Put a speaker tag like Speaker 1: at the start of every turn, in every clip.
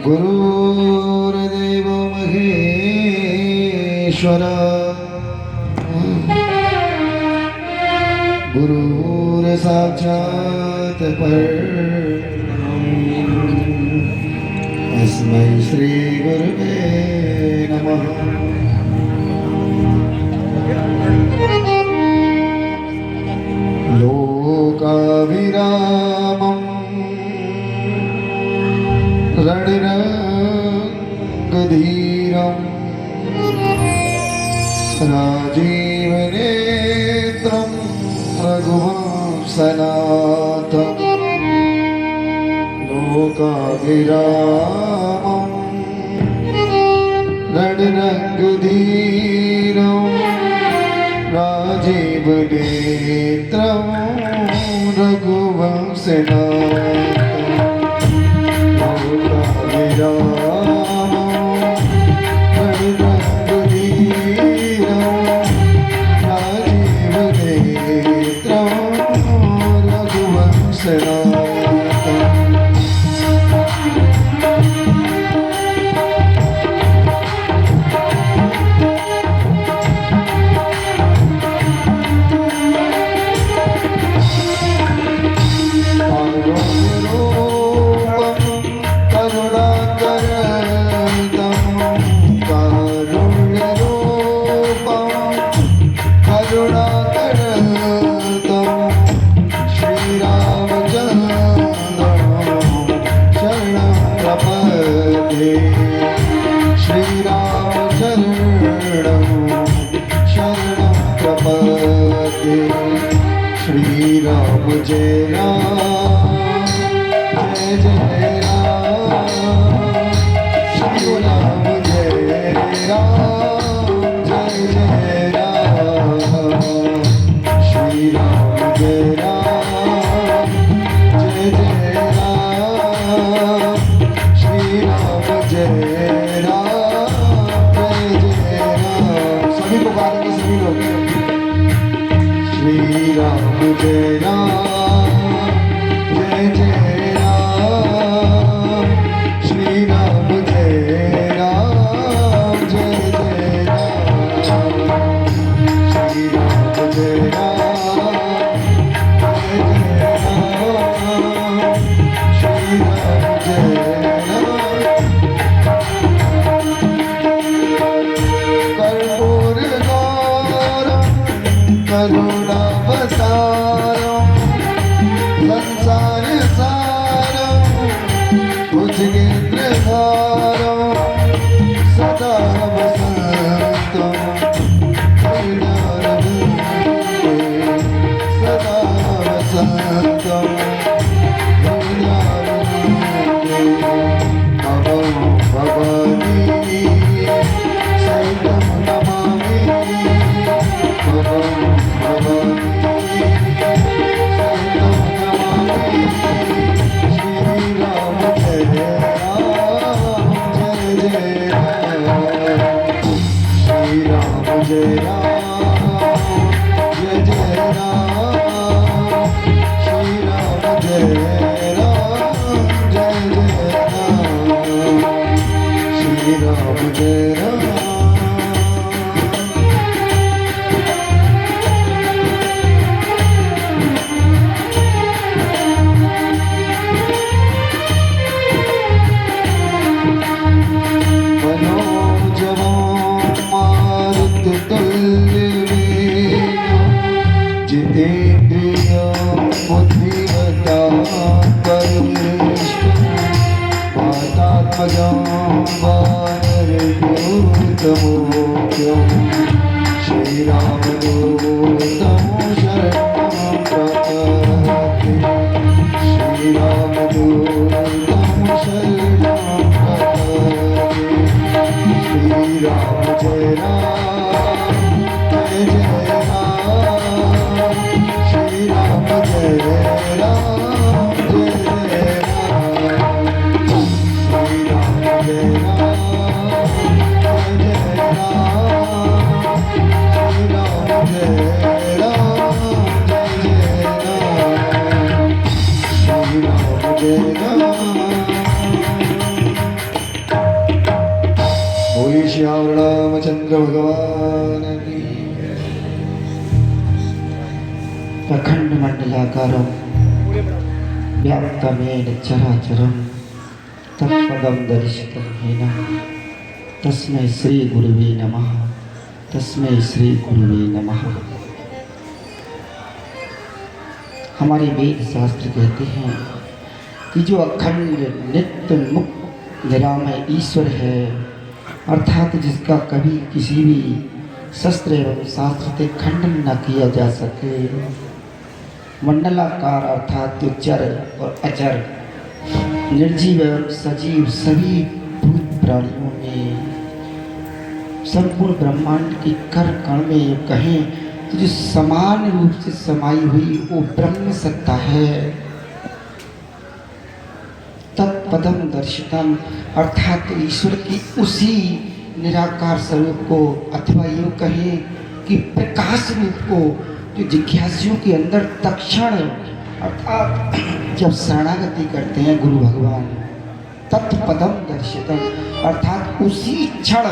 Speaker 1: गुरुर्देव महेश्वर गुरुर्साक्षात् परब्रह्म तस्मै श्री गुरुवे नमः। लोकाभिरामं रणरङ्गधीरं राजीवनेत्रं रघुवंशनाथं लोकाभिरामं रणरङ्गधीरं राजीवनेत्रं श्रीराम जय राम जय जय राम श्रीराम जय राम जय जय राम श्रीराम जय राम जय जय राम श्रीराम जय राम जय जय राम। सभी को बात में सभी लोग श्री राम जय राम जय जय राम श्री राम जय राम जय जय राम श्री राम जय राम जय जय राम श्री राम जय कर्पूर गौरम करुणावतारम संसार सारम भुजगेन्द्रधारम सदा वसंतम हृदयारविन्दे सदा वसंतम हृदयारविन्दे अहं भवानी सैतं नमामि अहं भवानी सैतं नमामि। श्रीराम जय राम जय जय राम श्रीराम जय राम जय जय राम श्रीराम जय राम जय जय राम श्रीराम जय राम। श्रीरामदूतं शरणं प्रपद्ये श्रीरामदूतं शरणं प्रपद्ये श्री राम जय राम जय जय राम श्री राम जय राम जय जय राम श्री राम जय राम जय जय राम श्री राम जय राम जय जय राम श्री राम जय राम। बोलिए श्याम रामचंद्र भगवान की।
Speaker 2: अखंड मंडलाकारं व्याप्तमेन चराचरं तत्पदं दर्शितं येन तस्मै श्री गुरुवे नमः। तस्मै श्री गुरुवे नमः। हमारे वेद शास्त्र कहते हैं कि जो अखंड नित्य मुक्त निरामय ईश्वर है, अर्थात जिसका कभी किसी भी शस्त्र एवं शास्त्र से खंडन न किया जा सके, मंडलाकार अर्थात जो चर और अचर निर्जीव एवं सजीव सभी भूत प्राणियों में संपूर्ण ब्रह्मांड की कर कण में ये कहें तो जो समान रूप से समाई हुई वो ब्रह्म सत्ता है। तत्पदम दर्शितम अर्थात ईश्वर की उसी निराकार स्वरूप को, अथवा यूँ कहें कि प्रकाश रूप को, जो जिज्ञासुओं के अंदर तत्क्षण अर्थात जब शरणागति करते हैं गुरु भगवान, तत्पदम दर्शितम अर्थात उसी क्षण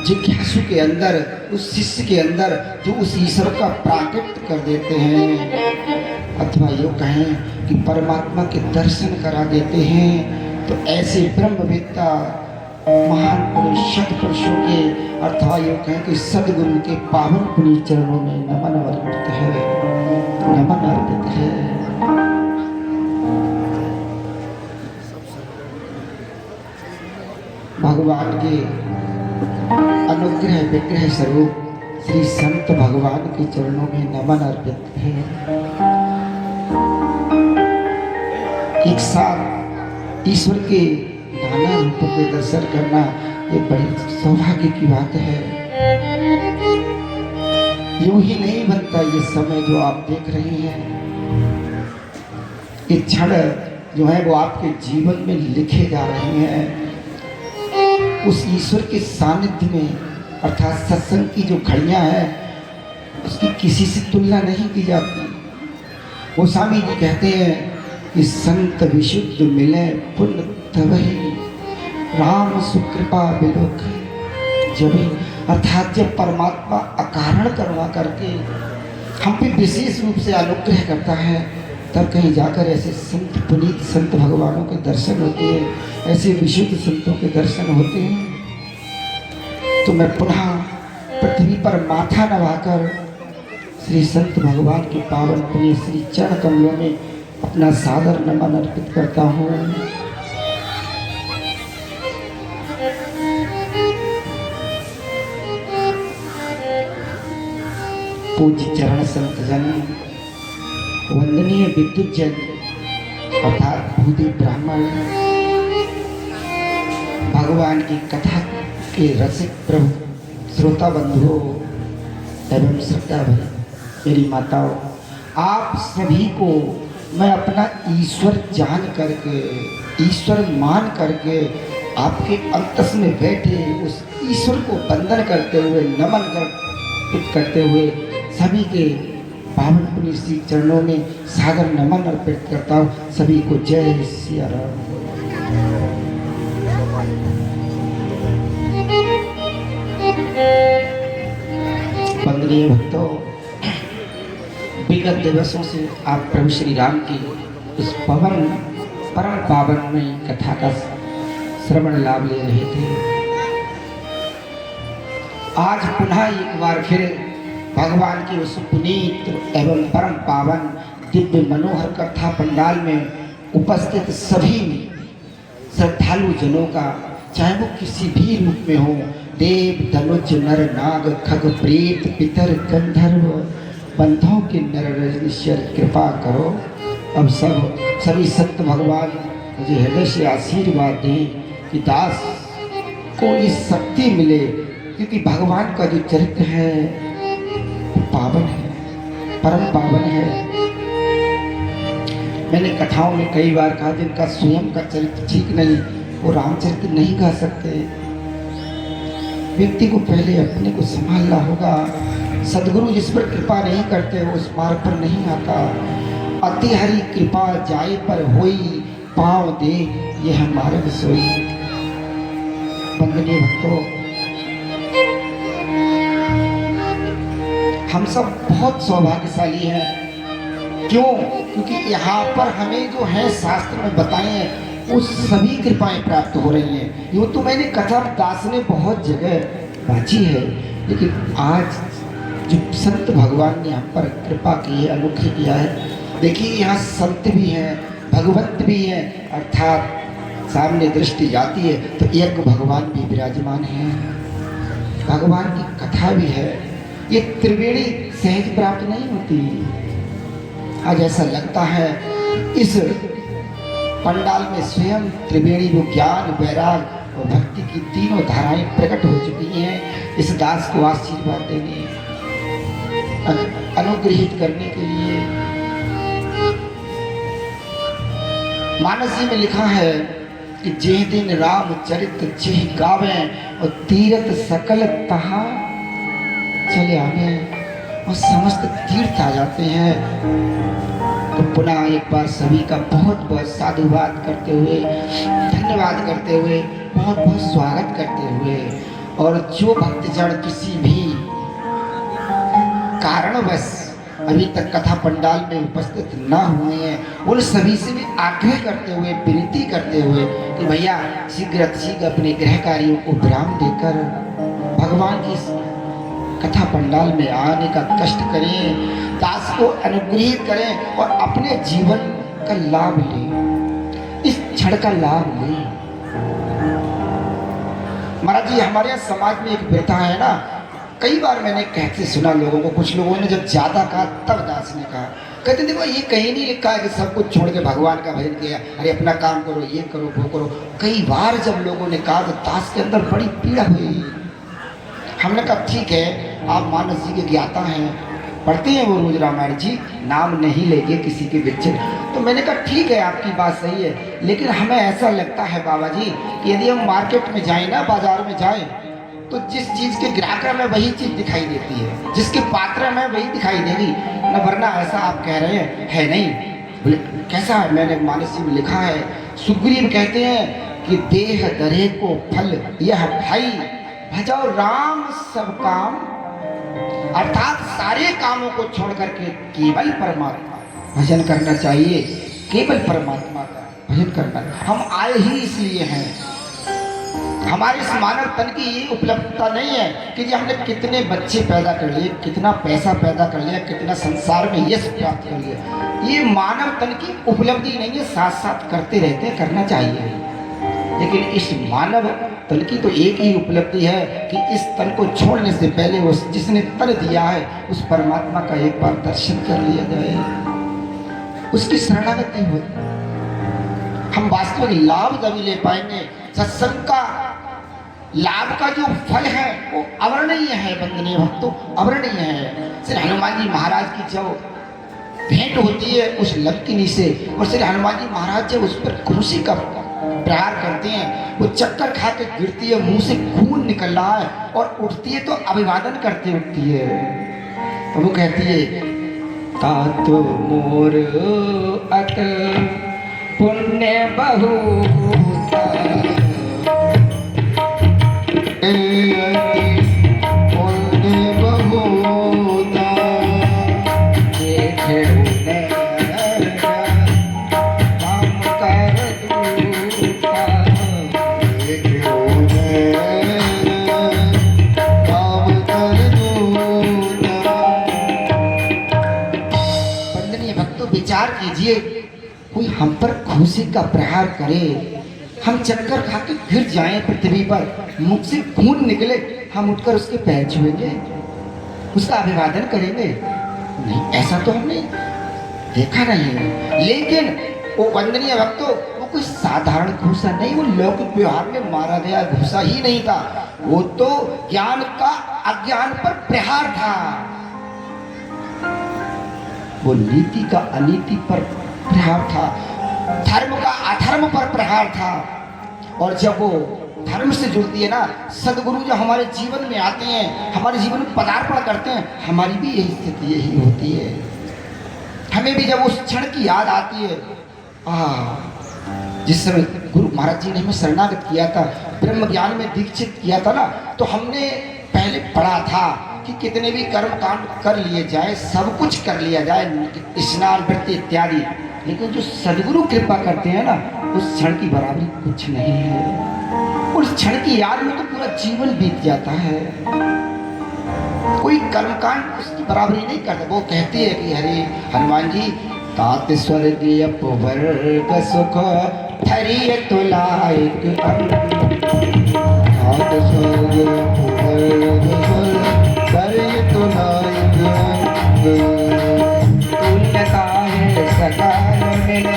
Speaker 2: जिज्ञासु के अंदर, उस शिष्य के अंदर जो उस ईश्वर का प्राकट्य कर देते हैं, अथवा यूँ कहें कि परमात्मा के दर्शन करा देते हैं। तो ऐसे ब्रह्मवेत्ता महान पुरुष सत्पुरुषों के अर्थवा यूँ कहें कि सदगुरु के पावन पुनीत चरणों में नमन अर्पित है, नमन अर्पित है। भगवान के अनुग्रह विग्रह स्वरूप श्री संत भगवान के चरणों में नमन अर्पित है। एक साथ ईश्वर के नाना रूपों के दर्शन करना ये बड़ी सौभाग्य की बात है। यूं ही नहीं बनता ये समय जो आप देख रहे हैं, ये क्षण जो है वो आपके जीवन में लिखे जा रहे हैं। उस ईश्वर के सानिध्य में अर्थात सत्संग की जो घड़ियाँ हैं उसकी किसी से तुलना नहीं की जाती। वो स्वामी जी कहते हैं कि संत विशुद्ध मिले पुण्य तवही राम सुकृपा बिलोक जबी, अर्थात जब परमात्मा अकारण करवा करके हम पे विशेष रूप से अनुग्रह करता है, तब कहीं जाकर ऐसे संत पुनीत संत भगवानों के दर्शन होते हैं, ऐसे विशुद्ध संतों के दर्शन होते हैं। तो मैं पुनः पृथ्वी पर माथा नवाकर श्री संत भगवान के पावन प्रिय श्री चरण कमलों में अपना सादर नमन अर्पित करता हूँ। पूज्य चरण संत जन, वंदनीय विद्युत जन अर्थात भूदेव ब्राह्मण, भगवान की कथा के रसिक प्रभु श्रोता बंधुओं एवं श्रद्धा भरी मेरी माताओं, आप सभी को मैं अपना ईश्वर जान करके, ईश्वर मान करके आपके अंतस में बैठे उस ईश्वर को वंदन करते हुए, नमन करते हुए सभी के पावन पुण्य श्री चरणों में सादर नमन अर्पित करता हूँ। सभी को जय सिया राम। वंदनीय भक्तों, विगत दिवसों से आप प्रभु श्री राम की उस परम पावनमय कथा का श्रवण लाभ ले रहे थे। आज पुनः एक बार फिर भगवान की उस पुनीत एवं परम पावन दिव्य मनोहर कथा पंडाल में उपस्थित सभी श्रद्धालु जनों का, चाहे वो किसी भी रूप में हो, देव धनुज नर नाग खग प्रेत पितर गंधर्व बंधुओं के नर रजनीश्वर कृपा करो। अब सभी संत भगवान मुझे हृदय से आशीर्वाद दें कि दास को ये शक्ति मिले, क्योंकि भगवान का जो चरित्र है वो पावन है, परम पावन है। मैंने कथाओं में कई बार कहा जिनका स्वयं का चरित्र ठीक नहीं वो रामचरित्र नहीं गा सकते। व्यक्ति को पहले अपने को संभालना होगा। सदगुरु जिस पर कृपा नहीं करते वो उस मार्ग पर नहीं आता। अति हरि कृपा जाए पर होई, पाँव दे यह मार्ग सोई। वंदनीय भक्तों, हम सब बहुत सौभाग्यशाली हैं। क्यों? क्योंकि यहाँ पर हमें जो है शास्त्र में बताए हैं वो सभी कृपाएं प्राप्त हो रही हैं। यूँ तो मैंने कथा दास ने बहुत जगह बाजी है, लेकिन आज जो संत भगवान ने हम पर कृपा की है, अनुग्रह किया है। देखिए यहाँ संत भी हैं, भगवंत भी हैं, अर्थात सामने दृष्टि जाती है तो एक भगवान भी विराजमान है, भगवान की कथा भी है। ये त्रिवेणी सहज प्राप्त नहीं होती। आज ऐसा लगता है इस पंडाल में स्वयं त्रिवेणी वो ज्ञान, वैराग और भक्ति की तीनों धाराएं प्रकट हो चुकी हैं इस दास को आशीर्वाद देने, अनुग्रहित करने के लिए। मानस जी में लिखा है कि जे दिन राम चरित जिह गावे और तीर्थ सकल तहा चले आवे, और समस्त तीर्थ आ जाते हैं। तो पुनः एक बार सभी का बहुत बहुत साधुवाद करते हुए, धन्यवाद करते हुए, बहुत बहुत स्वागत करते हुए, और जो भक्तजन किसी भी कारणवश अभी तक कथा पंडाल में उपस्थित न हुए हैं उन सभी से भी आग्रह करते हुए, विनती करते हुए कि भैया शीघ्र अपने गृह कार्यों को विराम देकर भगवान की कथा पंडाल में आने का कष्ट करें, दास को अनुग्रहित करें और अपने जीवन का लाभ लें, इस क्षण का लाभ लें। महाराज जी, हमारे यहाँ समाज में एक प्रथा है ना, कई बार मैंने कहते सुना लोगों को, कुछ लोगों ने जब ज्यादा कहा तब दास ने कहा, कहते देखो ये कहीं नहीं लिखा है कि सब कुछ छोड़ के भगवान का भजन किया, अरे अपना काम करो, ये करो वो करो। कई बार जब लोगों ने कहा तो दास के अंदर बड़ी पीड़ा हुई। हमने कहा ठीक है, आप मानस जी के ज्ञाता हैं, पढ़ते हैं वो रोज रामायण जी, नाम नहीं लेंगे किसी के विच्छेद। तो मैंने कहा ठीक है, आपकी बात सही है, लेकिन हमें ऐसा लगता है बाबा जी कि यदि हम मार्केट में जाएं ना, बाजार में जाएं, तो जिस चीज़ के ग्राहक में वही चीज़ दिखाई देती है, जिसके पात्र में वही दिखाई देगी न, वरना ऐसा आप कह रहे हैं है नहीं। बोले कैसा है? मैंने मानस जी में लिखा है, सुग्रीव कहते हैं कि देह दरे को फल यह भाई भजाओ राम सब काम, अर्थात सारे कामों को छोड़ करके केवल परमात्मा भजन करना चाहिए, केवल परमात्मा का भजन करना। हम आए ही इसलिए हैं, हमारे इस मानव तन की ये उपलब्धता नहीं है कि जी हमने कितने बच्चे पैदा कर लिए, कितना पैसा पैदा कर लिया, कितना संसार में यश प्राप्त कर लिया। ये मानव तन की उपलब्धि नहीं है, साथ साथ करते रहते हैं, करना चाहिए। लेकिन इस मानव तन की तो एक ही उपलब्धि है कि इस तन को छोड़ने से पहले उस जिसने तन दिया है उस परमात्मा का एक बार दर्शन कर लिया जाए, उसकी शरणागति हो। हम वास्तविक लाभ तभी ले पाएंगे। सत्संग का लाभ का जो फल है वो अवर्णनीय है, वंदनीय भक्तों, अवर्णनीय है। श्री हनुमान जी महाराज की जब भेंट होती है उस लंकिनी से, और श्री हनुमान जी महाराज जब उस पर खुशी का प्रहार करते हैं, वो चक्कर खा के गिरती है, मुंह से खून निकल रहा है, और उठती है तो अभिवादन करते उठती है। तो वो कहती है तातो मोर अत पुण्य बहुता, पुण्य बहुता, विचार कीजिए, कोई हम पर खुशी का प्रहार करे, हम चक्कर खा के गिर जाएं पृथ्वी पर, मुख से खून निकले, हम उठकर उसके पैर छुएंगे, उसका अभिवादन करेंगे? नहीं, ऐसा तो हमने देखा नहीं है। लेकिन वो वंदनीय भक्तों, वो कोई साधारण घूसा नहीं, वो लौकिक व्यवहार में मारा गया घूसा ही नहीं था, वो तो ज्ञान का अज्ञान पर प्रहार था, वो नीति का अनीति पर प्रहार था, धर्म का अधर्म पर प्रहार था। और जब वो धर्म से जुड़ती है ना, सदगुरु जो हमारे जीवन में आते हैं, हमारे जीवन में पदार्पण करते हैं, हमारी भी यही स्थिति यही होती है। हमें भी जब उस क्षण की याद आती है, जिस समय गुरु महाराज जी ने हमें शरणागत किया था, ब्रह्म ज्ञान में दीक्षित किया था ना, तो हमने पहले पढ़ा था कि कितने भी कर्म कांड कर लिए जाए, सब कुछ कर लिया जाए, स्नान वृत्ति इत्यादि, लेकिन जो सदगुरु कृपा करते हैं ना, उस क्षण की बराबरी कुछ नहीं है। उस क्षण की याद में तो पूरा जीवन बीत जाता है, कोई कर्मकांड उसकी बराबरी नहीं करता। वो कहती है कि हरे हनुमान जी, तात स्वर्गीय वर्ग सुख धरिय तुलायक
Speaker 1: तात स्वर्गीय वर्ग सुख धरिय तुलायक
Speaker 2: तुल्यता है सकाल मिल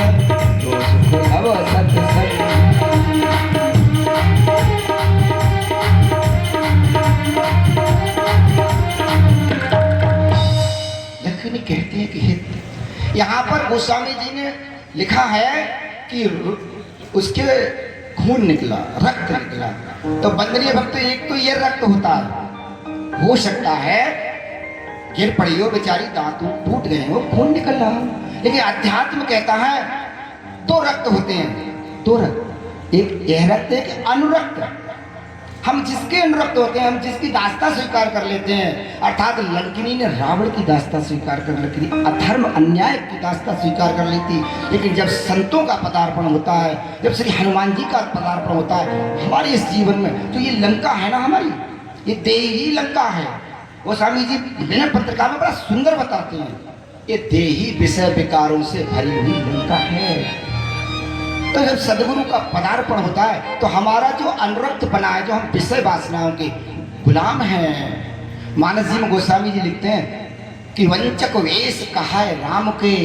Speaker 2: तो सुख भव सत्संग। लखनी कहते हैं कि यहाँ पर गोस्वामी जी ने लिखा है कि उसके खून निकला, रक्त निकला, तो बंदनीय भक्त एक तो ये रक्त होता है, हो सकता है गिर पड़ी हो बेचारी, दांत टूट गए हो, खून निकल रहा हो, लेकिन अध्यात्म कहता है दो रक्त होते हैं, दो रक्त, एक यह रक्त है कि अनुरक्त। हम जिसके अनुरक्त होते हैं, हम जिसकी दास्ता स्वीकार कर लेते हैं, अर्थात लंकिनी ने रावण की दास्ता स्वीकार कर ली थी, अधर्म अन्याय की दास्ता स्वीकार कर ली थी, लेकिन जब संतों का पदार्पण होता है, जब श्री हनुमान जी का पदार्पण होता है हमारे इस जीवन में, तो ये लंका है ना हमारी, ये देही लंका है। वो स्वामी जी विनय पत्रिका में बड़ा सुंदर बताते हैं, ये देही विषय विकारों से भरी हुई लंका है। तो जब सदगुरु का पदार्पण होता है, तो हमारा जो अनुरक्त बना है, जो हम विषय वासनाओं के गुलाम हैं। मानस जी में गोस्वामी जी लिखते हैं कि वंचक वेश कहा है राम के,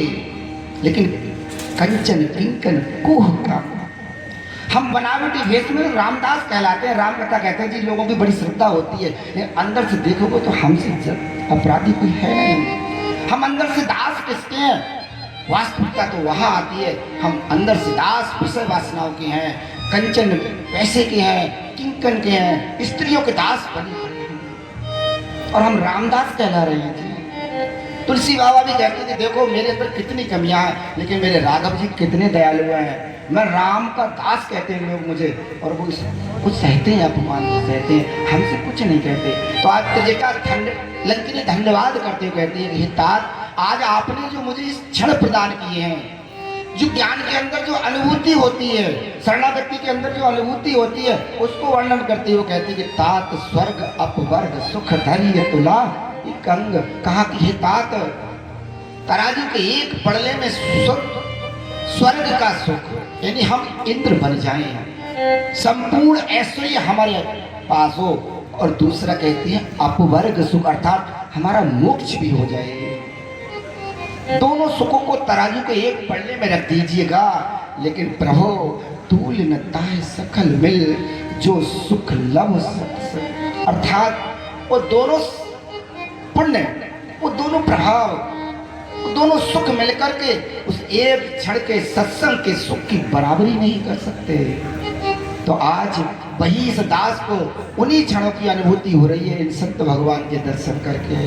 Speaker 2: लेकिन कंचन किंकन कोह का। हम बनावटी वेश में रामदास कहलाते हैं, राम कथा कहते हैं जी, लोगों की बड़ी श्रद्धा होती है, लेकिन अंदर से देखोगे तो हमसे अपराधी कोई है नहीं। हम अंदर से दास किसके हैं? वास्तविकता तो वहाँ आती है, हम अंदर से दास विषय वासनाओं के हैं, कंचन पैसे के हैं, किंकन के हैं, स्त्रियों के दास बने हैं, और हम रामदास कहला रहे हैं जी। तुलसी बाबा भी कहते हैं कि देखो मेरे अंदर कितनी कमियां हैं, लेकिन मेरे राघव जी कितने दयालु हैं, मैं राम का दास कहते हैं लोग मुझे, और वो कुछ सहते हैं, अपमान सहते हैं, हमसे कुछ नहीं कहते। तो आज तेजिका लंकिनी धन्यवाद करते हुए कहती है कि तात, आज आपने जो मुझे इस क्षण प्रदान किए हैं, जो ज्ञान के अंदर जो अनुभूति होती है, शरणागति के अंदर जो अनुभूति होती है, उसको वर्णन करते हुए कहती है कि तात स्वर्ग अपवर्ग सुख धैर्य तुला एक अंग। कहा कि हे तात, तराजू के एक पड़ले में स्वर्ग का सुख, यानी हम इंद्र बन जाएं, संपूर्ण ऐश्वर्य हमारे पास हो, और दूसरा कहती है अपवर्ग सुख, अर्थात हमारा मोक्ष भी हो जाए। दोनों सुखों को तराजू के एक पल्ले में रख दीजिएगा, लेकिन प्रभु तूल न ताहे सकल मिल, जो सुख लव सत, अर्थात वो दोनों पुण्य, वो दोनों प्रभाव, वो दोनों सुख मिलकर के उस एक क्षण के सत्संग के सुख की बराबरी नहीं कर सकते। तो आज वही इस दास को उन्हीं क्षणों की अनुभूति हो रही है इन संत भगवान के दर्शन करके।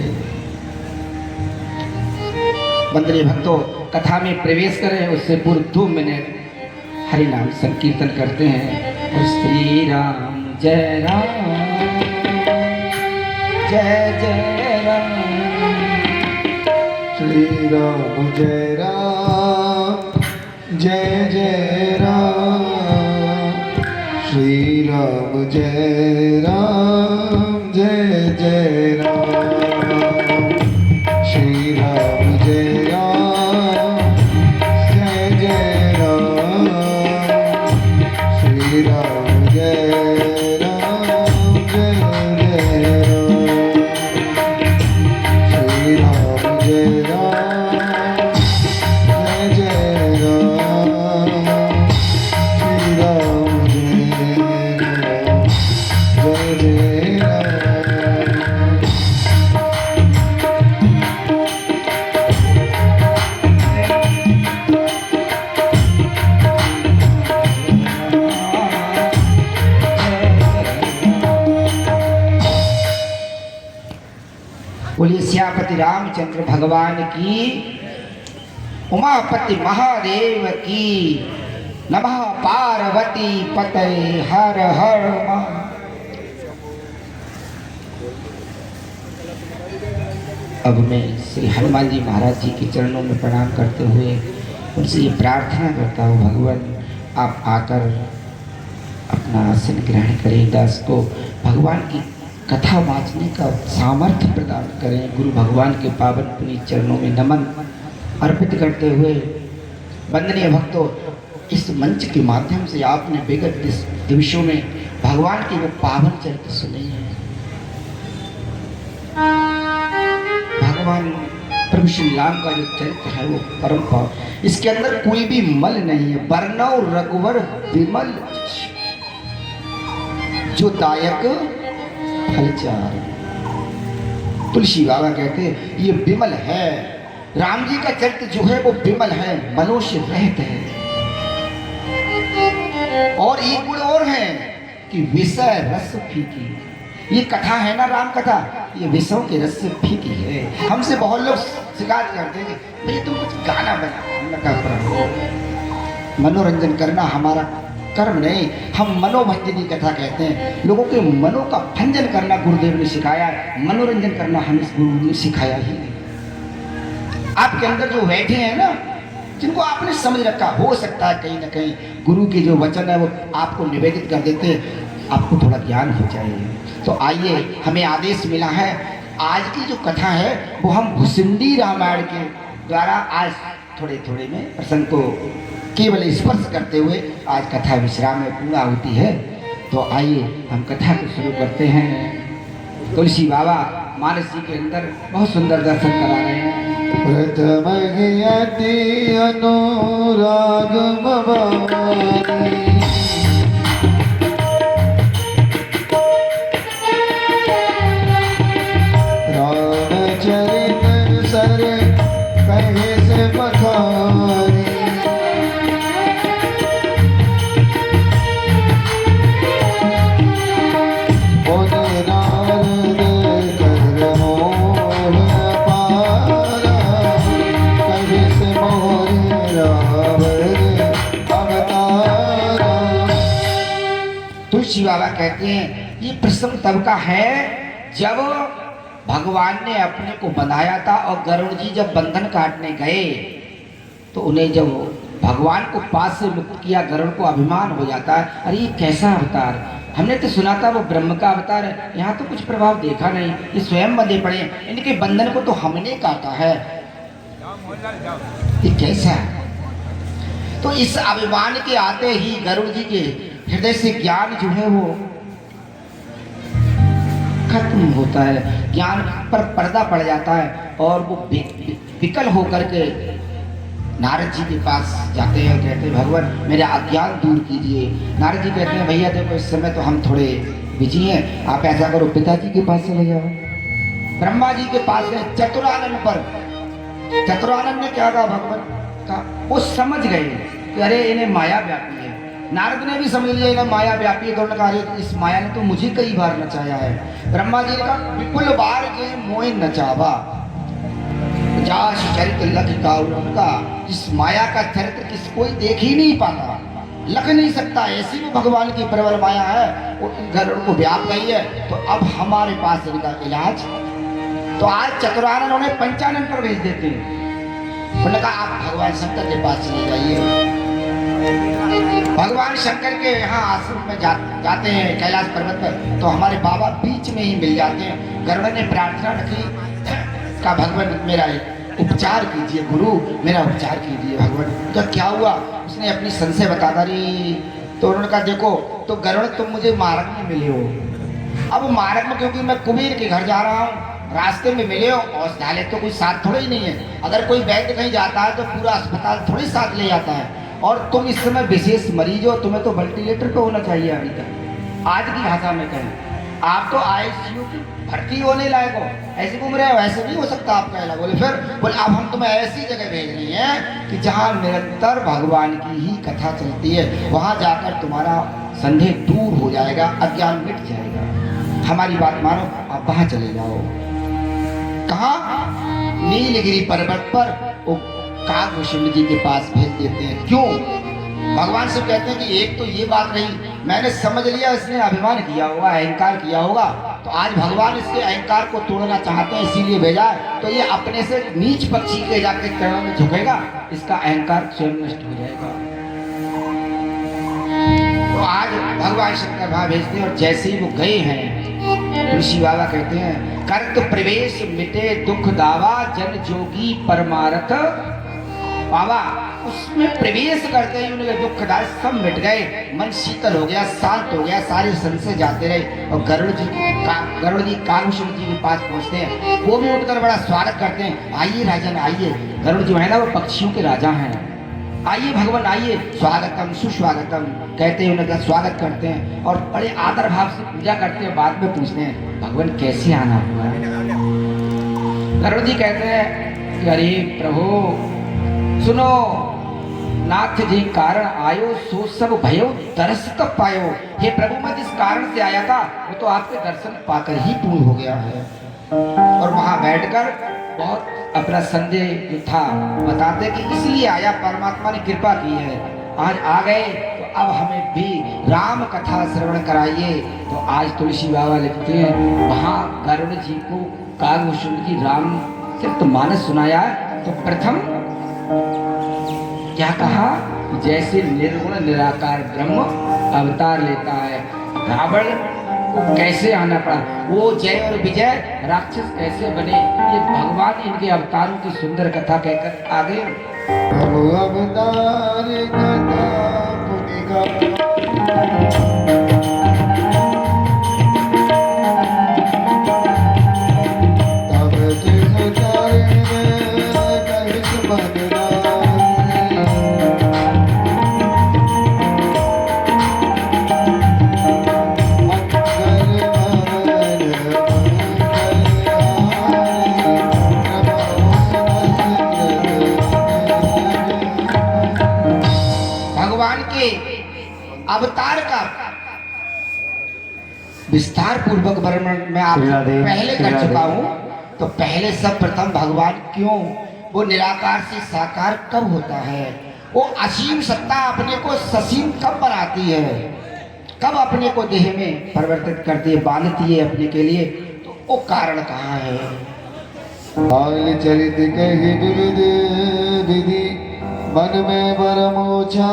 Speaker 2: वंदनीय भक्तों, कथा में प्रवेश करें उससे पूर्व 2 मिनट हरि नाम संकीर्तन करते हैं। और श्री राम जय राम जय जय राम,
Speaker 1: श्री राम जय राम जय जय राम, श्री राम जय राम जय जय राम, श्री राम जय राम जय जय राम, श्री राम जय राम जय जय राम, श्री राम जय राम जय जय राम,
Speaker 2: बोलिए सियापति रामचंद्र भगवान की, उमापति महादेव की, नमः पार्वती पते हर हर महा। अब मैं श्री हनुमान जी महाराज जी के चरणों में प्रणाम करते हुए उनसे ये प्रार्थना करता हूँ, भगवान आप आकर अपना आसन ग्रहण करें, दास को भगवान की कथा वाचने का सामर्थ्य प्रदान करें। गुरु भगवान के पावन पुनीत चरणों में नमन अर्पित करते हुए वंदनीय भक्तों, इस मंच के माध्यम से आपने विगत दिवसों में भगवान के वो पावन चरित्र सुने हैं। भगवान प्रभु श्री राम का जो चरित्र है वो परम पावन, इसके अंदर कोई भी मल नहीं है। वर्णव रघुवर विमल जो दायक फलचार। तुलसी बाबा कहते हैं ये विमल है, राम जी का चरित्र जो है वो विमल है, मनुष्य रहित है। और एक गुण और है कि विषय रस फीकी। ये कथा है ना राम कथा, ये विषयों के रस से फीकी है। हमसे बहुत लोग शिकायत करते हैं कि भैया तुम कुछ गाना बना। मनोरंजन करना हमारा कर्म नहीं, हम मनोभंजनी कथा कहते हैं। लोगों के मनों का भंजन करना गुरुदेव ने सिखाया है, मनोरंजन करना हमें गुरु ने सिखाया ही नहीं। आपके अंदर जो बैठे हैं ना, जिनको आपने समझ रखा, हो सकता है कहीं ना कहीं गुरु के जो वचन है वो आपको निवेदित कर देते हैं, आपको थोड़ा ज्ञान हो जाए। तो आइए, हमें आदेश मिला है, आज की जो कथा है वो हम भुसिंडी रामायण के द्वारा आज थोड़े थोड़े में प्रसंग को केवल स्पर्श करते हुए आज कथा विश्राम में पूरा होती है। तो आइए हम कथा को शुरू करते हैं। तुलसी बाबा मानस जी के अंदर बहुत सुंदर दर्शन करा रहे हैं।
Speaker 1: प्रथम ज्ञाति अनुराग भवानी, रामचरित सर कहे से बखानी,
Speaker 2: तुलसी बाबा कहते हैं ये प्रसंग तब का है जब भगवान ने अपने को बंधाया था और गरुड़ जी जब बंधन काटने गए तो उन्हें जब भगवान को पास से मुक्त किया, गरुड़ को अभिमान हो जाता है, अरे ये कैसा अवतार, हमने तो सुना था वो ब्रह्म का अवतार है, यहाँ तो कुछ प्रभाव देखा नहीं, ये स्वयं बंधे पड़े, इनके बंधन को तो हमने काटा है, ये कैसा है। तो इस अभिमान के आते ही गरुड़ जी के हृदय से ज्ञान जो है वो खत्म होता है, ज्ञान पर पर्दा पड़ जाता है और वो विकल होकर के नारद जी के पास जाते हैं, कहते हैं भगवान मेरा अज्ञान दूर कीजिए। नारद जी कहते हैं भैया देखो इस समय तो हम थोड़े बिजी हैं, आप ऐसा करो पिताजी के पास चले जाओ। ब्रह्मा जी के पास गए चतुरानन पर, चतुरानन ने क्या कहा भगवान का, वो समझ गए कि अरे इन्हें माया व्यापी है। नारद ने भी समझ लिया इन्हें माया व्यापी है, तो उन्होंने कहा इस माया ने तो मुझे कई बार नचाया है। ब्रह्मा जी ने कहा विपुल बार के मोह नचावा, चरित्र लख का उनका, इस माया का चरित्र किस कोई देख ही नहीं पाता, लख नहीं सकता, ऐसी भी भगवान की प्रबल माया है, वो इन घरों को व्याप गई है। तो अब हमारे पास इनका इलाज, तो आज चतुरानन उन्हें पंचानन पर भेज देते हैं। उन्होंने कहा आप भगवान शंकर के पास चले जाइए। भगवान शंकर के यहाँ आश्रम में जाते हैं कैलाश पर्वत पर, तो हमारे बाबा बीच में ही मिल जाते हैं। गरुड़ ने प्रार्थना रखी का भगवान मेरा उपचार कीजिए, गुरु मेरा उपचार कीजिए भगवान। तो क्या हुआ, उसने अपनी संशय बता दी। तो उन्होंने कहा देखो तो गरुड़ तुम मुझे मार्ग में मिले हो, अब मार्ग में क्योंकि मैं कुबेर के घर जा रहा हूँ, रास्ते में मिले हो, औषधालय तो कोई साथ थोड़ा ही नहीं है, अगर कोई वैद्य कहीं जाता है तो पूरा अस्पताल थोड़ी साथ ले जाता है, और तुम इस समय विशेष मरीज हो, तुम्हें तो वेंटिलेटर पे होना चाहिए अभी तक। आज की भाषा में कहें आप तो आईसीयू की भर्ती होने लायक हो, ऐसे घूम रहे हो, ऐसे नहीं हो सकता आपका इलाज। बोले फिर बोले अब हम तुम्हें ऐसी जगह भेज रही हैं कि जहाँ निरंतर भगवान की ही कथा चलती है, वहाँ जाकर तुम्हारा संदेह दूर हो जाएगा, अज्ञान मिट जाएगा। हमारी बात मानो, आप वहाँ चले जाओ। कहाँ? नीलगिरी पर्वत पर वो कागभूषण जी के पास भेज देते हैं। क्यों? भगवान से कहते हैं कि एक तो ये बात रही, मैंने समझ लिया इसने अभिमान किया होगा, अहंकार किया होगा, तो आज भगवान इसके अहंकार को तोड़ना चाहते हैं, इसीलिए भेजा है। तो ये अपने से नीच पक्षी के जाके चरणों में झुकेगा, इसका अहंकार स्वयं नष्ट हो जाएगा। तो आज भगवान शंकर वहां भेजते हैं, और जैसे ही वो गए हैं, ऋषि बाबा कहते हैं कर्त प्रवेश मिटे दुख दावा, जन जोगी परमारथ बाबा। उसमें प्रवेश करते ही उनके दुख दावा सब मिट गए, मन शीतल हो गया, शांत हो गया, सारे संशय जाते रहे। और गरुड़ जी कागभूषण जी के पास पहुंचते हैं, वो भी उठकर बड़ा स्वागत करते हैं। आइए राजन आइए, गरुड़ जो है ना वो पक्षियों के राजा हैं, आइए भगवान आइए, स्वागतम सुस्वागतम कहते हैं, उनका स्वागत करते हैं और बड़े आदर भाव से पूजा करते हैं। बाद में पूछते हैं भगवान कैसे आना हुआ है? गरुड़ जी कहते हैं कि अरे प्रभु सुनो, नाथ जी कारण आयो सो सब भयो दर्श तब पायो। हे प्रभु मैं जिस कारण से आया था वो तो आपके दर्शन पाकर ही पूर्ण हो गया है। और वहां बैठकर बहुत अपना संदेह जो था बताते कि इसलिए आया, परमात्मा ने कृपा की है, आज आ गए तो अब हमें भी राम कथा श्रवण कराइए। तो आज तुलसी बाबा लिखते हैं वहां गरुड़ जी को कागभूषण जी राम सिर्फ मानस सुनाया। तो प्रथम क्या कहा? जैसे निर्गुण निराकार ब्रह्म अवतार लेता है, रावण को कैसे आना पड़ा, वो जय और विजय राक्षस कैसे बने, ये भगवान इनके अवतारों की सुंदर कथा कहकर आगे।
Speaker 1: अवतार कथा पुनिका
Speaker 2: अवतार का विस्तार पूर्वक वर्णन मैं आपसे पहले कर चुका हूँ। तो पहले सब प्रथम भगवान क्यों, वो निराकार से साकार कब होता है, वो असीम सत्ता अपने को ससीम कब बनाती है, कब अपने को देह में परिवर्तित करती है, बांधती है अपने के लिए, तो वो कारण कहाँ है?
Speaker 1: बाल चरित कही विविध विधि मन में परमोचा,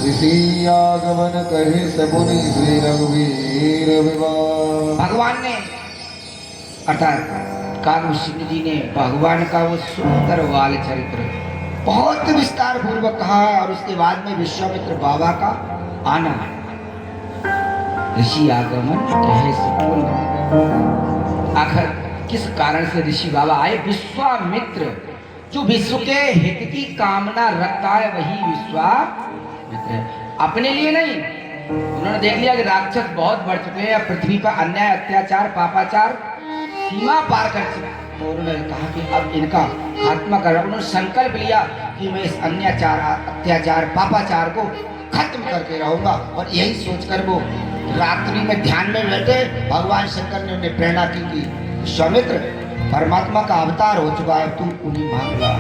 Speaker 1: ऋषि आगमन कहे समुनि श्री रघुवीर विवाह।
Speaker 2: भगवान ने अर्थात कागभूषण जी ने भगवान का वो सुंदर बाल चरित्र बहुत विस्तार पूर्वक कहा है। और उसके बाद में विश्वामित्र बाबा का आना, ऋषि आगमन कहे समुनि, आखिर किस कारण से ऋषि बाबा आए? विश्वामित्र जो विश्व के हित की कामना रखता है वही विश्वामित्र, अपने लिए नहीं। उन्होंने देख लिया कि राक्षस बहुत बढ़ चुके हैं, पृथ्वी पर अन्याय अत्याचार पापाचार सीमा पार कर चुके, तो उन्होंने कहा कि अब इनका खात्मा कर। उन्होंने संकल्प लिया कि मैं इस अन्याचार अत्याचार पापाचार को खत्म करके रहूंगा। और यही सोचकर वो रात्रि में ध्यान में बैठे, भगवान शंकर ने उन्हें प्रेरणा की कि विश्वामित्र परमात्मा का अवतार हो चुका है, तू उन्हीं मांगला।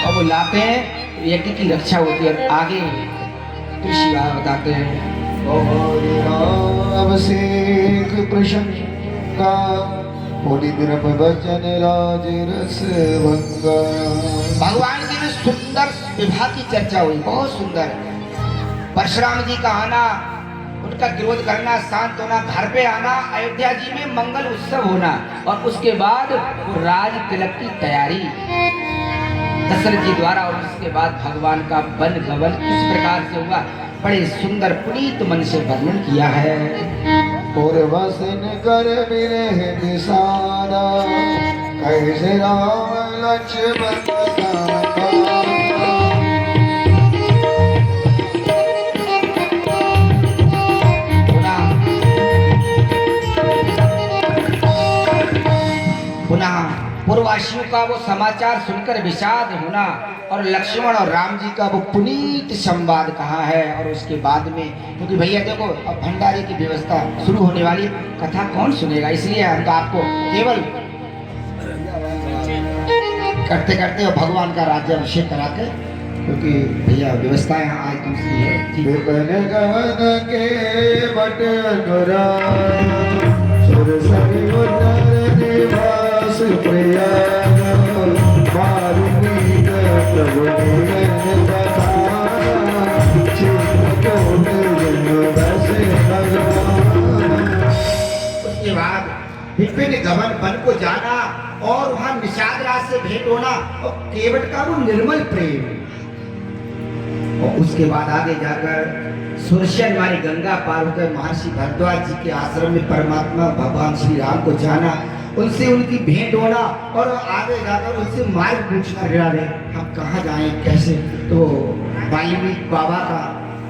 Speaker 2: और वो लाते हैं तो यज्ञ की रक्षा होती है। आगे ऋषि बताते हैं
Speaker 1: अभिषेक प्रशंका द्रप वचन राज रस भंगा।
Speaker 2: भगवान की भी सुंदर विवाह की चर्चा हुई, बहुत सुंदर। परशुराम जी का आना, उनका विरोध करना, शांत होना, घर पे आना, अयोध्या जी में मंगल उत्सव होना, और उसके बाद वो राज तिलक की तैयारी दशरथ जी द्वारा। और उसके बाद भगवान का वन गमन किस प्रकार से हुआ, बड़े सुंदर पुनीत मन से वर्णन किया है।
Speaker 1: और वसन कर बिरह निशाना, कैसे राम लक्ष्मण
Speaker 2: पूर्ववासियों का वो समाचार सुनकर विषाद होना और लक्ष्मण और राम जी का वो पुनीत संवाद कहाँ है। और उसके बाद में क्योंकि भैया देखो अब भंडारे की व्यवस्था शुरू होने वाली, कथा कौन सुनेगा, इसलिए हम तो आपको केवल करते करते और भगवान का राज्याभिषेक करा के, क्योंकि भैया व्यवस्थाएं आज दूसरी है। ठीक है।
Speaker 1: विपिन गवन के बट अनुराग सुर सरि उदर निवास प्रयाग मारुति प्रभु निरंजन बखाना चित्त कोट जन बसे भगवान।
Speaker 2: उसके बाद विपिन गमन वन को जाना और वहां निषाद राज से भेंट होना और केवट का वो निर्मल प्रेम। और उसके बाद आगे जाकर सुरशन वाली गंगा पार होकर महर्षि भरद्वाज जी के आश्रम में परमात्मा भगवान श्री राम को जाना, उनसे उनकी भेंट होना और आगे जाकर उनसे मार्ग पूछना, हम कहाँ जाएं कैसे। तो वाल्मीकि बाबा का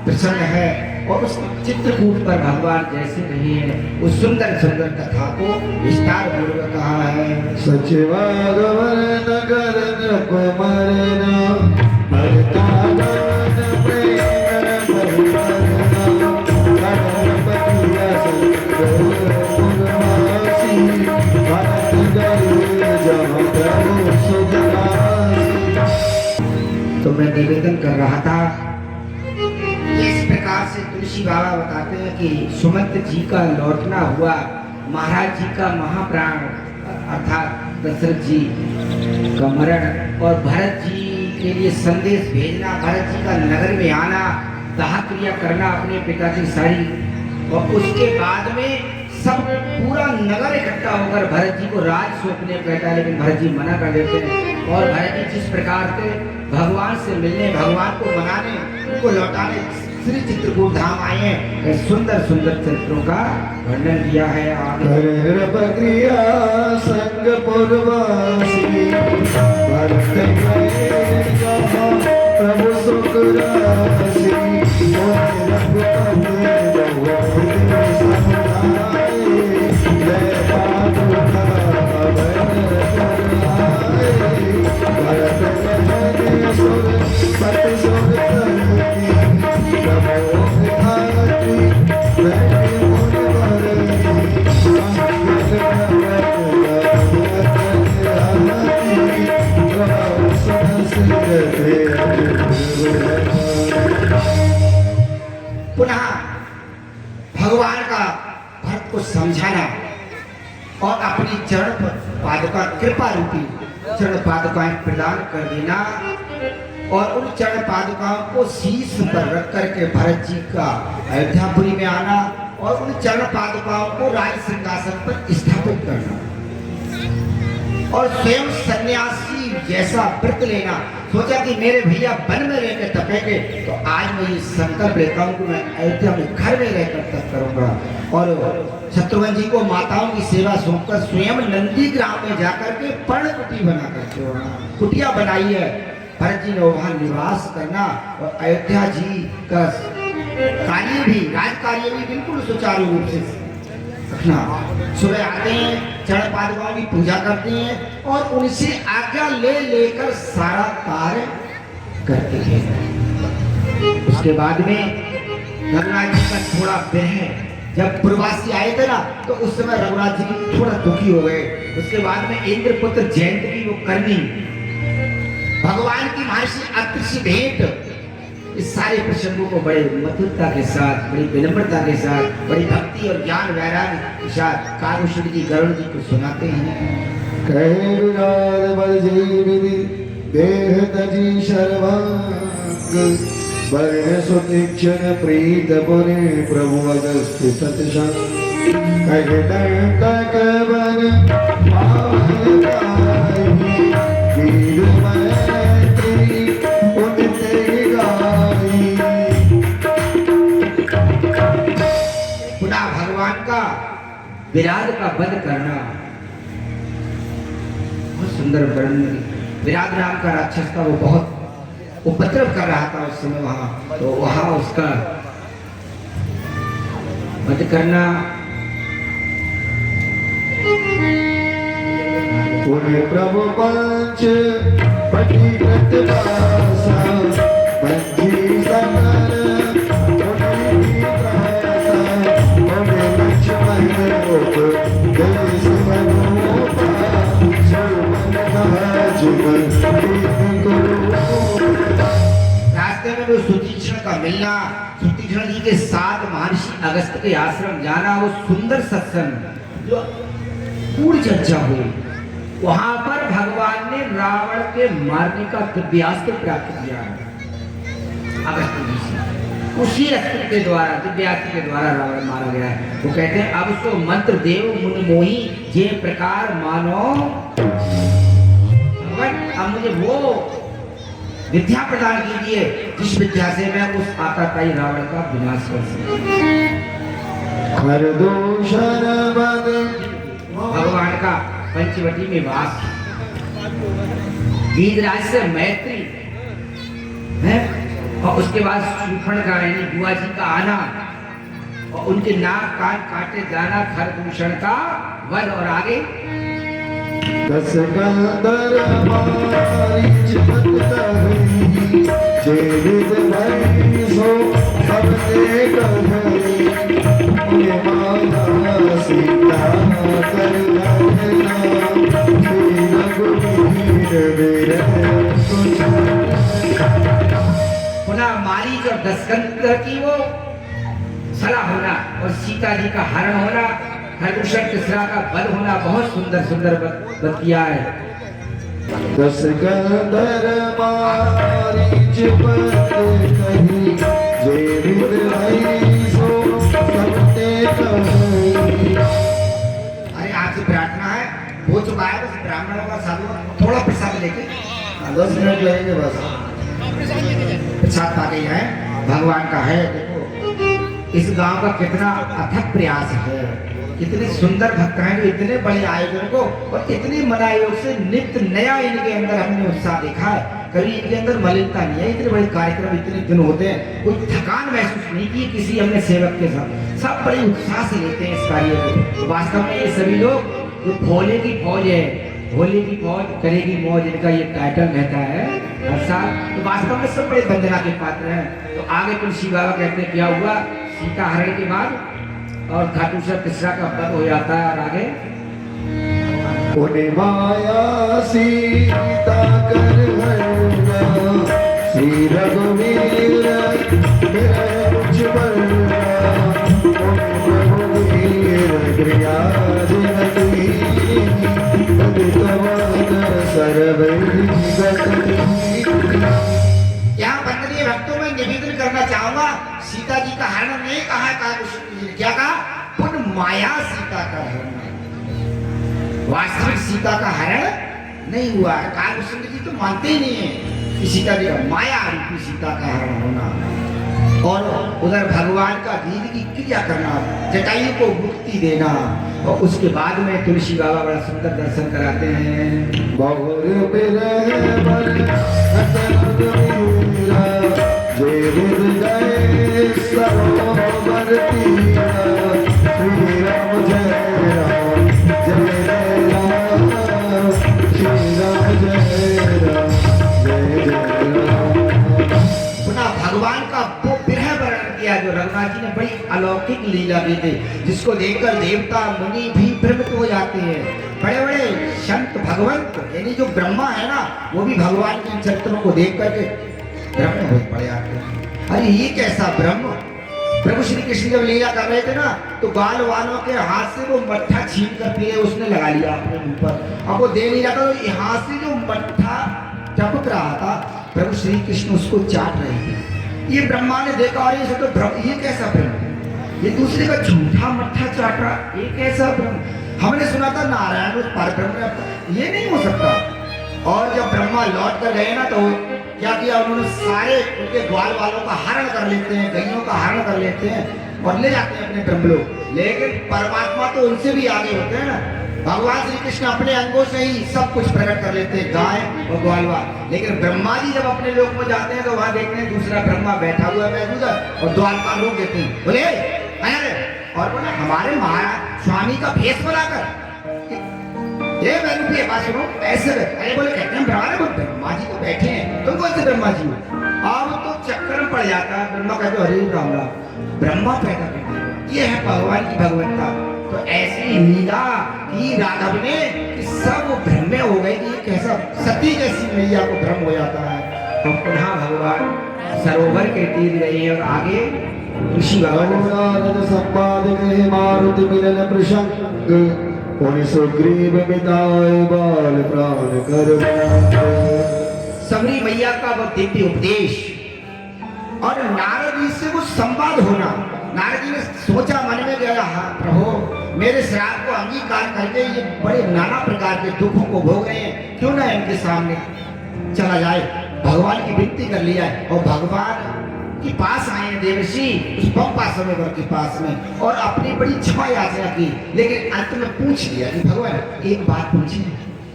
Speaker 2: प्रसंग है और उस चित्रकूट पर भगवान जैसे रहे हैं उस सुंदर सुंदर कथा को विस्तार पूर्वक कहा है।
Speaker 1: सचिवागमन नगर नृप मरना मरता गमन प्रेम परिमरना गणपतिया सतगुरुवासी भक्त गरुड़ जहाँ प्रभु सुखवासी।
Speaker 2: तो मैं निवेदन कर रहा था इस प्रकार से तुलसी बाबा बताते हैं कि सुमंत जी का लौटना हुआ, महाराज जी का महाप्राण अर्थात दशरथ जी का मरण और भरत जी के लिए संदेश भेजना, भरत जी का नगर में आना, दाह क्रिया करना अपने पिता की सारी, और उसके बाद में सब पूरा नगर इकट्ठा होकर भरत जी को राज सौंपने कहता है, लेकिन भरत जी मना कर देते हैं। और भरत जी जिस प्रकार से भगवान से मिलने, भगवान को मनाने, उनको लौटाने श्री चित्रकूट धाम आए हैं। सुंदर सुंदर चरित्रों का वर्णन किया है।
Speaker 1: क्रिया संग पूर्वासी भरत गए जहाँ प्रभु सुख राशि
Speaker 2: पुनः भगवान का भक्त को समझाना और अपनी चरण पादुका कृपा रूपी चरण पादुकाएं प्रदान कर देना और उन चरण पादुकाओं को शीश पर रख करके भरत जी का अयोध्यापुरी में आना और उन चरण पादुकाओं को राज सिंहासन पर स्थापित करना और स्वयं सन्यासी जैसा व्रत लेना। सोचा कि मेरे भैया वन में रहकर तपेंगे, तो आज मैं ये संकल्प लेता हूँ कि मैं अयोध्या में घर में रहकर तप करूंगा। और शत्रुघ्न जी को माताओं की सेवा सौंपकर स्वयं नंदी ग्राम में जाकर के पर्ण कुटी बना करके कुटिया बनाई है। भरत जी ने वहां निवास करना और अयोध्या जी का कार्य भी, राज कार्य भी बिल्कुल सुचारू रूप से रखना। सुबह आते हैं, चरण पादुकाओं की पूजा करते हैं और उनसे आज्ञा ले लेकर सारा कार्य करते हैं। उसके बाद में रघुनाथ जी का थोड़ा विरह, जब प्रवासी आए थे ना तो उस समय रघुनाथ जी थोड़ा दुखी हो गए। उसके बाद में इंद्रपुत्र जयंत की वो करनी, भगवान की महर्षि अत्रि से भेंट, इस सारे प्रसंगों को बड़े मधुरता के साथ, बड़ी विनम्रता के साथ, बड़ी भक्ति और ज्ञान वैराग्य के साथ कारुष्य जी गरुड़ जी को सुनाते हैं।
Speaker 1: कहे विराट बल जय विधि देह तजी सर्वांग बरह सुतीक्षण प्रीत पुने प्रभु अगस्त्य सतसंग कहे दंडक बन पावन गाई वीर मैत्री उनते गाई।
Speaker 2: पुनः भगवान का विराट का वध करना, बहुत सुंदर वर्णन। विराट नाम का राक्षस था, वो बहुत उपद्रव कर रहा था उस समय वहां, तो वहां उसका वध करना।
Speaker 1: पुण्य प्रभु पंच पटिकृत वासा बंधी सकल पुण्य प्रसा पुण्य लक्ष्मण रूप जय सुमनोपा सुमन कहा जुगल
Speaker 2: रास्ते में वो सुतीक्षण का मिलना, सुतीक्षण जी के साथ महर्षि अगस्त के आश्रम जाना, वो सुंदर सत्संग जो पूर्ण चर्चा हुई, वहां पर भगवान ने रावण के मारने का दिव्यास्त्र प्राप्त किया अगस्त जी से। उसी अस्त्र के द्वारा, दिव्यास्त्र के द्वारा रावण मारा गया है। वो कहते हैं अब उसको मंत्र देव मुनि मोही जे प्रकार मानो भगवान, अब मुझे वो विद्या प्रदान कीजिए जिस विद्या से मैं उस आताताई रावण का विनाश कर सकूं। भगवान का पंचवटी में वास, गीधराज से मैत्री है, और उसके बाद शूर्पणखा यानी बुआ जी का आना, और उनके नाक कान काटे जाना, खरदूषण का वध, और आगे
Speaker 1: दस कंदर मारीच पत कही, जे विद भई सो सबते कही, उन्हें माता सीता कर लखना, श्री रघुवीर विरह
Speaker 2: पुनः मारीच और दशकंदर की वो सलाह होना, और सीता जी का हरण होना, खरदूषण तीसरा का वध होना, बहुत सुंदर सुंदर वध किया है।
Speaker 1: दस कंदर मारीच पत कही, जे विद भई सो सबते कही।
Speaker 2: अरे आपसे प्रार्थना है, हो चुका है, बस ब्राह्मणों का साधु थोड़ा प्रसाद लेके
Speaker 1: 10 मिनट लगेंगे बस।
Speaker 2: प्रसाद पा गई है, भगवान का है। देखो इस गांव का कितना अथक प्रयास है, कितने सुंदर भक्त हैं जो इतने बड़े आयोजन को और इतनी मनायोग से नित्य नया इनके अंदर हमने उत्साह देखा है। कभी इनके अंदर मलिनता नहीं है। इतने बड़े कार्यक्रम इतने दिन होते हैं, कोई थकान महसूस नहीं की किसी हमने सेवक के साथ, सब बड़े उत्साह से लेते हैं इस कार्य को। वास्तव में ये सभी लोग जो भोले की फौज है, भोले की फौज करेगी मौज, इनका ये टाइटल रहता है हर साल, तो वास्तव में सब बड़े वंदना के पात्र हैं। तो आगे तुलसी बाबा कहते हैं क्या हुआ, सीता हरण के बाद और खाटूश्वर तीसरा का वध हो जाता है, और आगे
Speaker 1: उन्हें माया सीता कर हरना, श्री रघुवीर मेरा कुछ बनना, रघुवीर क्रिया जिनकी
Speaker 2: यहाँ वंदनीय भक्तों में निवेदन करना चाहूंगा, सीता जी का हरण नहीं कहा है, क्या कहा, पुन माया सीता का हरण, वास्तविक सीता का हरण नहीं हुआ है। कालभूषण जी तो मानते ही नहीं है कि सीता जी का माया रूपी सीता का हरण होना, और उधर भगवान का गीत की क्रिया करना, जटायु को मुक्ति देना, और उसके बाद में तुलसी बाबा बड़ा सुंदर दर्शन कराते हैं।
Speaker 1: बहुर बिरह बल हसनुरा, जे विद गए सरोवर तीरा, श्री राम जय राम जय राम, श्री राम जय राम जय राम।
Speaker 2: पुनः भगवान का वो विरह वर्णन किया जो रघुनाथ जी ने बड़ी अलौकिक लीला दी थी, जिसको देखकर देवता मुनि भी भ्रमित हो जाते हैं। बड़े बड़े संत भगवंत यानी जो ब्रह्मा है ना, वो भी भगवान के चरित्रों को देख करके ब्रह्म हो पड़े जाते हैं। अरे ये कैसा ब्रह्म, प्रभु श्री कृष्ण जब लीला कर रहे थे ना, तो गाल वालों के हाथ से वो मट्ठा छीन कर पीले उसने लगा लिया अपने मुंह पर, अब वो दे नहीं रहा था, तो यहाँ से जो मट्ठा टपक रहा था, प्रभु श्री कृष्ण उसको चाट रहे थे। ये ब्रह्मा ने देखा, और ये कैसा ब्रह्म, ये दूसरे का झूठा मट्ठा चाट रहा, ये कैसा ब्रह्म, हमने सुना था नारायण उस पर ब्रह्म, ये नहीं हो सकता। और जब ब्रह्मा लौट कर गए ना, तो क्या किया उन्होंने, सारे उनके ग्वाल वालों का हरण कर लेते हैं, गैयों का हरण कर लेते हैं और ले जाते हैं अपने ब्रह्मलोक। लेकिन परमात्मा तो उनसे भी आगे होते हैं ना, भगवान श्री कृष्ण अपने अंगों से ही सब कुछ प्रकट कर लेते हैं, गाय और ग्वालवाल। लेकिन ब्रह्मा जी जब अपने लोक में जाते हैं तो वहां देखते हैं दूसरा ब्रह्मा बैठा हुआ है उधर, और द्वारपाल रोक देते हैं, बोले और बोले हमारे महाराज स्वामी का भेष बनाकर ये मैंने भी बात सुनो ऐसे अरे बोले कहते हैं ब्रह्मा जी तो बैठे हैं तुम कौन से ब्रह्मा जी हो? अब तो चक्कर में पड़ जाता है। ब्रह्मा कहते अरे राम राम ब्रह्मा पैदा करते ये है भगवान की भगवत्ता। तो ऐसी लीला की राघव ने कि सब भ्रम में हो गए कि ये कैसा सती जैसी मैया को भ्रम हो जाता है। तो पुनः भगवान सरोवर के तीर गए और आगे ऋषि भगवान
Speaker 1: संवाद गृह मारुति मिलन प्रसंग उन सुग्रीव बिताए बाल प्राण कर
Speaker 2: सबरी मैया का वो दिव्य उपदेश और नारद जी से वो संवाद होना। नारद जी ने सोचा मन में गया हाँ प्रभु मेरे श्राप को अंगीकार करके ये बड़े नाना प्रकार के दुखों को भोग रहे हैं क्यों ना इनके सामने चला जाए। भगवान की विनती कर लिया है और भगवान के पास आए हैं देवर्षि उस पंपा सरोवर के पास में और अपनी बड़ी क्षमा याचना की। लेकिन अंत में पूछ लिया कि भगवान एक बात पूछी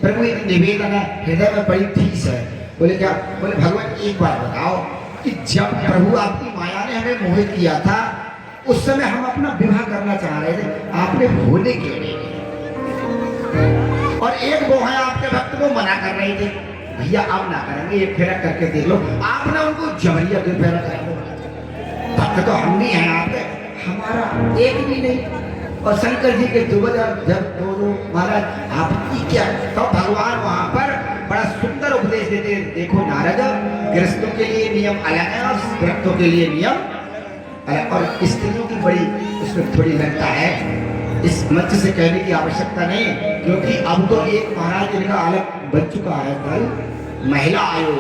Speaker 2: प्रभु एक निवेदन है हृदय में बड़ी ठीस है। बोले क्या? बोले भगवान एक बात बताओ कि जब प्रभु आपकी माया ने हमें मोहित किया था उस समय हम अपना विवाह करना चाह रहे थे आपने होने क्यों नहीं और एक वो है आपके भक्त को मना कर रहे थे भैया आप ना करेंगे एक फेरा करके देख लो। आपने उनको जबरिया दो फेरा करेंगे भक्त तो हम भी हैं आपके हमारा एक भी नहीं। और शंकर जी के जब दोनों महाराज आपकी क्या तो भगवान वहां पर बड़ा सुंदर उपदेश देते देखो नारद गृहस्थों के लिए नियम अलग है और भक्तों के लिए नियम अलग और स्त्रियों की बड़ी उसमें थोड़ी लगता है इस मंच से कहने की आवश्यकता नहीं क्योंकि अब तो एक महाराज इनका अलग बन चुका है कल महिला आयोग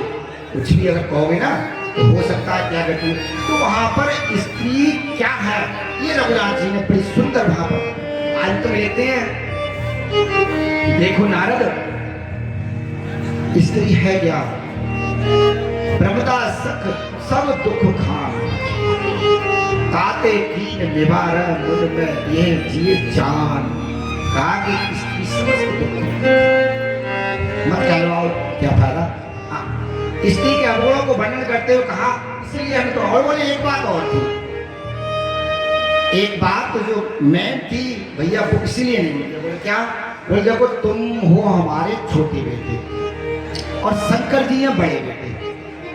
Speaker 2: कुछ भी अगर कहोगे ना तो हो सकता है क्या कहती तो वहां पर स्त्री क्या है ये रघुनाथ जी ने बड़ी सुंदर वहां पर आज तो लेते हैं। देखो नारद स्त्री है क्या ब्रह्मदा सख सब दुख खान ताते कीन निवार मुझ में ये जीव जान कहा कि स्त्री समस्त दुख मत कहलवाओ क्या फायदा। स्त्री के अवगुणों को वर्णन करते हुए कहा इसलिए हम तो और बोले एक बात और थी एक बात तो जो मैं थी भैया वो इसलिए नहीं बोलते बोले क्या बोले देखो तुम हो हमारे छोटे बेटे और शंकर जी हैं बड़े बेटे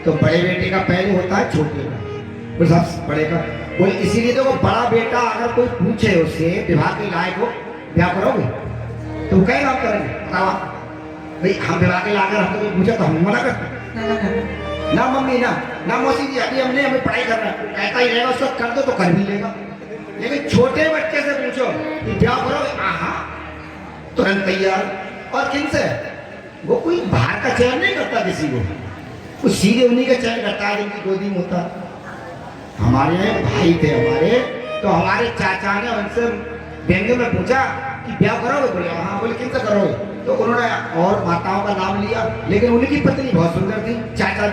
Speaker 2: तो बड़े बेटे का पहले होता है छोटे का सब बड़े का बोले इसीलिए देखो बड़ा बेटा अगर कोई पूछे उससे विवाह के लायक हो ब्याह करोगे तो वो कहेगा आप करेंगे बताओ भाई हम विवाह के लाकर हम तो पूछा तो हम मना करते ना मम्मी ना मौसी जी अभी हमने हमें पढ़ाई करना है कहता ही रहेगा उसको कर दो तो कर भी लेगा। लेकिन छोटे बच्चे से पूछो कि ब्याह करोगे हाँ तुरंत तैयार और किन से वो कोई बाहर का चयन नहीं करता किसी को वो सीधे उन्हीं का चयन करता है जिनकी गोदी में होता। हमारे भाई थे हमारे तो हमारे चाचा ने उनसे व्यंग्य में पूछा कि ब्याह करोगे बोले हाँ बोले किन से करोगे तो उन्होंने और माताओं का नाम लिया लेकिन उनकी पत्नी बहुत सुंदर थी चाचा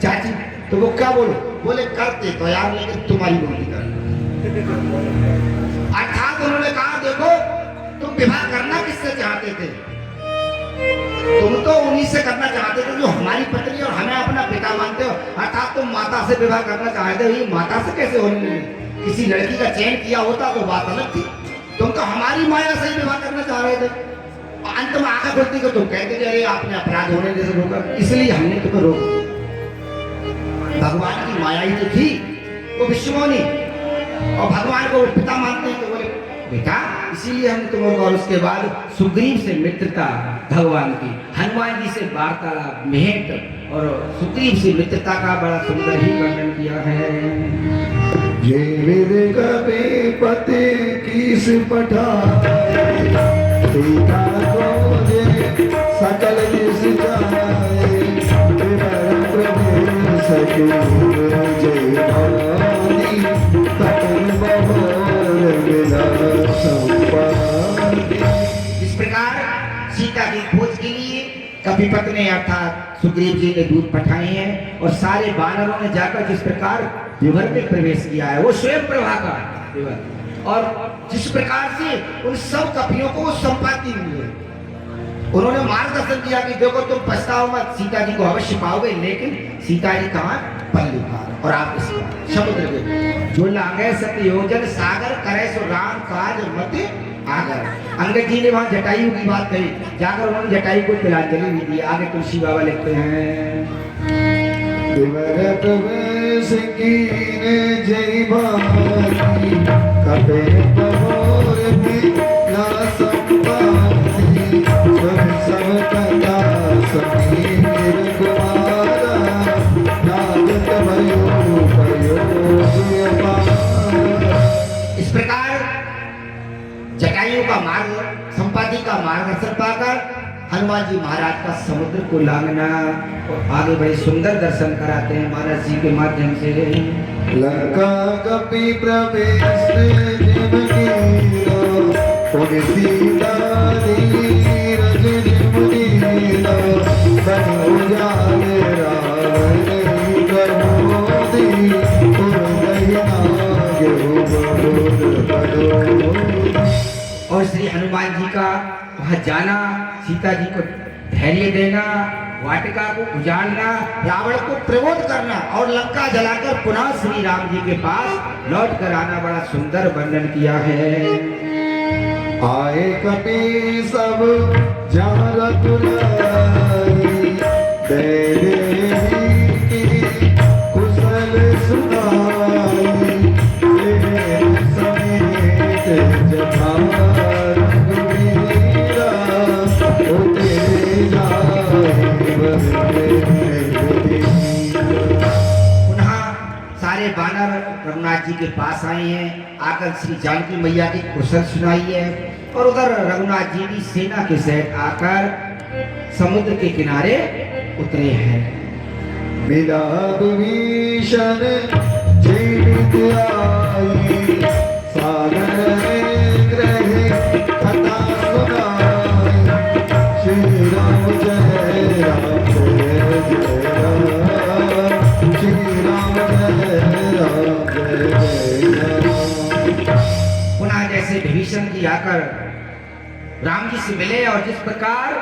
Speaker 2: चाची तो वो क्या बोलो बोले करते तो यार लेकिन तुम्हारी बोली कर अर्थात उन्होंने कहा देखो तुम विवाह करना किससे चाहते थे तुम तो उन्हीं से करना चाहते थे जो हमारी पत्नी और हमें अपना पिता मानते हो अर्थात तुम माता से विवाह करना चाहते हो ये माता से कैसे होने लगी किसी लड़की का चयन किया होता तो बात अलग थी तुम तो हमारी माया से ही विवाह करना चाह रहे थे अंत में आंखें खुलती को तुम कहते थे अरे आपने अपराध होने जैसे रोका इसलिए हमने तुम्हें रोक भगवान की माया ही तो थी वो विश्वमोनी और भगवान को पिता मानते हैं तो बोले बेटा इसीलिए हमने तुम्हें और उसके बाद सुग्रीव से मित्रता भगवान की हनुमान जी से वार्तालाप भेंट और सुग्रीव से मित्रता का बड़ा सुंदर ही वर्णन किया है।
Speaker 1: ये विद कपि पति किस पठा सीता को जे सकल दिस जाए विवर प्रभु सके जय भवानी सकल बहार विदा संपादि।
Speaker 2: इस प्रकार सीता की खोज के लिए कपिपत ने अर्थात सुग्रीव जी ने दूत पठाए हैं और सारे वानरों ने जाकर जिस प्रकार विवर में प्रवेश किया है वो स्वयं प्रभा का विवर और जिस प्रकार से उन सब कपियों को वो संपाति मिले उन्होंने मार्गदर्शन किया कि देखो तुम पछताओ मत सीता जी को अवश्य पाओगे लेकिन सीता जी कहाँ पल्ली पार और आप समुद्र के जो लागे सत योजन सागर करे सो राम काज मत आकर अंगद जी ने वहां जटायु की बात कही, जाकर उन्होंने जटायु को तिलांजलि भी दी। आगे तुलसी बाबा लिखते हैं
Speaker 1: दिवरत वेश कीने जय भाती कपे पहोर भी ना संपाती सब कथा समीर कुमारा नागत भयो भयो।
Speaker 2: इस प्रकार जटायु का मार्ग संपाति का मार्गदर्शन पाकर हनुमान जी महाराज का समुद्र को लांघना और आगे बड़े सुंदर दर्शन कराते हैं मानस जी के माध्यम से।
Speaker 1: लंका कपि प्रवेश जिमकीरो पुनि सीता नीरज जिमनीरो बनु जाले रावण प्रमोदी पुरहि नागे बड़ो।
Speaker 2: और श्री हनुमान जी का वहां जाना, सीता जी को धैर्य देना, वाटिका को उजाड़ना, रावण को प्रमोद करना और लंका जलाकर पुनः श्री राम जी के पास लौट कर आना, बड़ा सुंदर वर्णन किया है।
Speaker 1: आए कपि सब जहाँ रघुराई देवी की कुशल सुनाई समेत जहाँ रघुवीरा होते
Speaker 2: पुनः सारे बानर रघुनाथ जी के पास आए हैं, आकर श्री जानकी मैया की कुशल सुनाई है। और उधर रघुनाथ जी भी सेना के सहित आकर समुद्र के किनारे उतरे हैं।
Speaker 1: मिला विभीषण जीवित आई सागर ग्रहे कथा सुनाई श्री राम जय राम जय राम श्री राम जय राम जय राम।
Speaker 2: पुनः जैसे विभीषण जी आकर राम जी से मिले और जिस प्रकार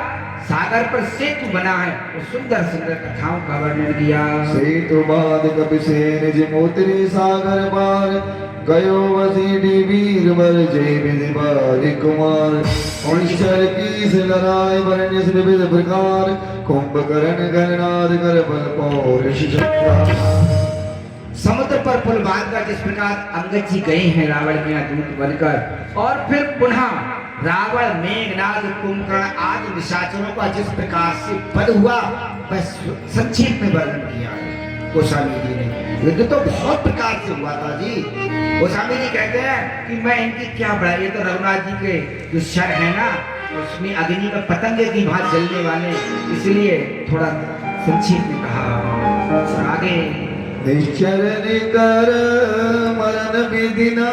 Speaker 2: सागर पर सेतु बना है, वो सुंदर सुंदर कथाओं का वर्णन किया।
Speaker 1: सेतु बाद कपिसेन जिमोतरी सागर पार गयो वसीडी वीर बर जय विधि बारी कुमार निश्चर की से लड़ाई वरण्य से विविध प्रकार कुंभकर्ण गणनाद कर बल पौरुष
Speaker 2: समुद्र पर पुल बांधकर जिस प्रकार अंगद जी गए हैं रावण में दूत बनकर, और फिर पुनः रावण मेघनाद कुंभकर्ण आदि निशाचरों का जिस प्रकार से वध हुआ, वह संक्षेप में वर्णन किया है गोस्वामी जी ने। युद्ध तो बहुत प्रकार से हुआ था जी। गोस्वामी जी कहते हैं कि मैं इनकी क्या बढ़ाई, तो रघुनाथ जी के जो शर है ना, उसमें अग्नि में पतंगे की भांति जलने वाले, इसलिए थोड़ा संक्षेप में कहा। आगे
Speaker 1: निश्चर कर मरण विधिना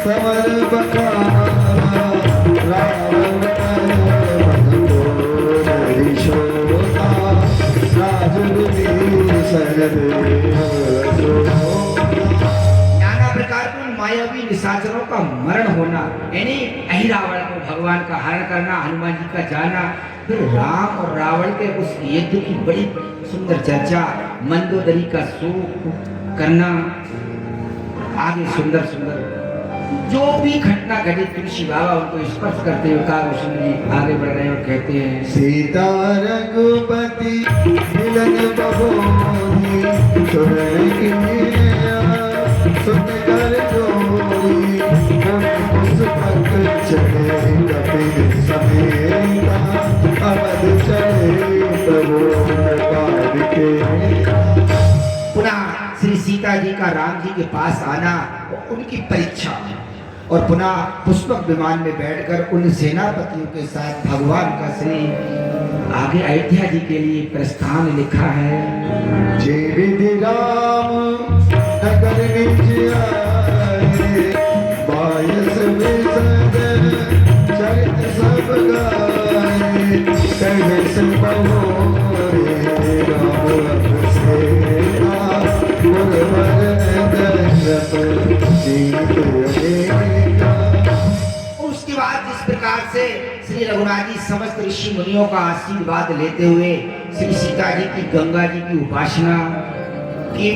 Speaker 1: समर बखारा रावण
Speaker 2: नाना प्रकार के मायावी निशाचरों का मरण होना, यानी अहिरावण को भगवान का हरण करना, हनुमान जी का जाना, फिर राम और रावण के उस युद्ध की बड़ी सुंदर चर्चा, मंदोदरी का शोक करना, आगे सुंदर सुंदर जो भी घटना घटी, तुलसी बाबा उनको स्पर्श करते हुए काव्य में आगे बढ़ रहे और कहते हैं।
Speaker 1: सीता रघुपति मिलन बहोरी सुन कर जोरी पुष्पक चले कपिल समेता अवध चले प्रभु पाद के।
Speaker 2: पुनः श्री सीता जी का राम जी के पास आना और उनकी परीक्षा, और पुनः पुष्पक विमान में बैठकर उन सेनापतियों के साथ भगवान का श्री आगे अयोध्या जी के लिए प्रस्थान लिखा है।
Speaker 1: जय विधि राम नगर निज आए बायस विसर्जन चरित सब गाए कहे सब बहोरे राम सेना गुरवर दशरथ जीत अनेका।
Speaker 2: उसके बाद जिस प्रकार से श्री रघुनाथ जी समस्त ऋषि मुनियों का आशीर्वाद लेते हुए श्री सीता जी की गंगा जी की उपासना के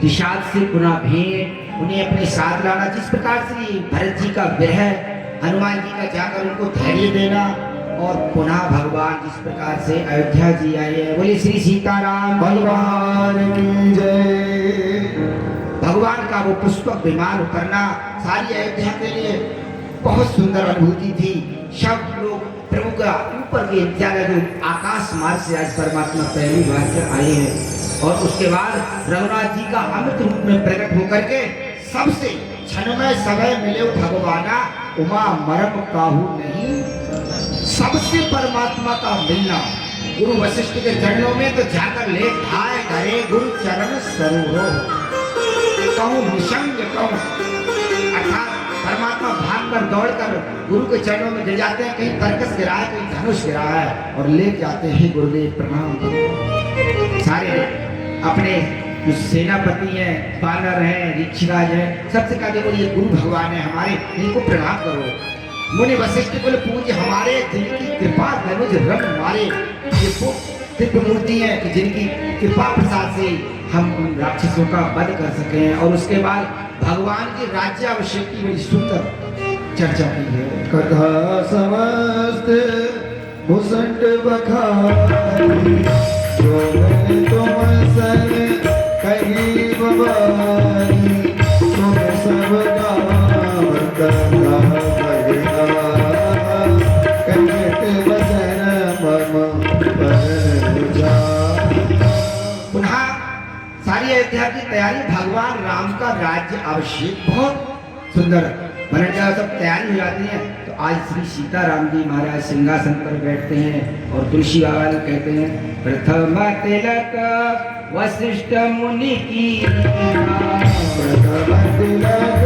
Speaker 2: दिशा से पुनः भेंट उन्हें अपने साथ लाना। जिस प्रकार श्री भरत जी का विरह, हनुमान जी का जाकर उनको धैर्य देना, और पुनः भगवान जिस प्रकार से अयोध्या जी आए हैं। बोले श्री सीताराम
Speaker 1: भगवान की जय।
Speaker 2: भगवान का वो पुष्पक विमान उतरना सारी अयोध्या के लिए बहुत सुंदर अनुभूति थी। सब लोग प्रभु का ऊपर के इंतजार जो आकाश मार्ग से आज परमात्मा पहली बार से आए हैं, और उसके बाद रघुनाथ जी का अमृत रूप में प्रकट होकर के सबसे क्षणमय समय मिले भगवाना, उमा मरम काहू नहीं। सबसे परमात्मा का मिलना गुरु वशिष्ठ के चरणों में तो जाकर ले खाए करे गुरु चरण सरोवर कहूँ निशंग कहूँ, अर्थात परमात्मा भाग कर दौड़ कर गुरु के चरणों में गिर जाते हैं। कहीं तरकस गिरा है, कहीं धनुष गिरा है, और ले जाते हैं गुरुदेव प्रणाम। सारे अपने जो सेनापति हैं, बानर हैं, ऋषिराज हैं, सबसे कहते बोले ये गुरु भगवान है हमारे, इनको प्रणाम करो। मुनि वशिष्ठ बोले पूज्य हमारे जिनकी कृपा धनुज रंग मारे, ये वो दिव्य मूर्ति है कि जिनकी कृपा प्रसाद से हम उन राक्षसों का वध कर सके हैं। और उसके बाद भगवान के राज्याभिषेक की बड़ी सुंदर चर्चा की है।
Speaker 1: कथा समस्त भूषण बखारी, जो मैं तुम सन कही बबारी, तुम सब गाव कथा बहिना, कहित वचन मम पर जा।
Speaker 2: पुनः सारी अयोध्या की तैयारी, भगवान राम का राज्य अभिषेक बहुत सुंदर बन जाए, सब तैयारी हो जाती है। तो आज श्री सीताराम जी महाराज सिंहासन पर बैठते हैं, और तुलसी बाबा कहते हैं प्रथम तिलक वशिष्ठ मुनि की,
Speaker 1: प्रथम तिलक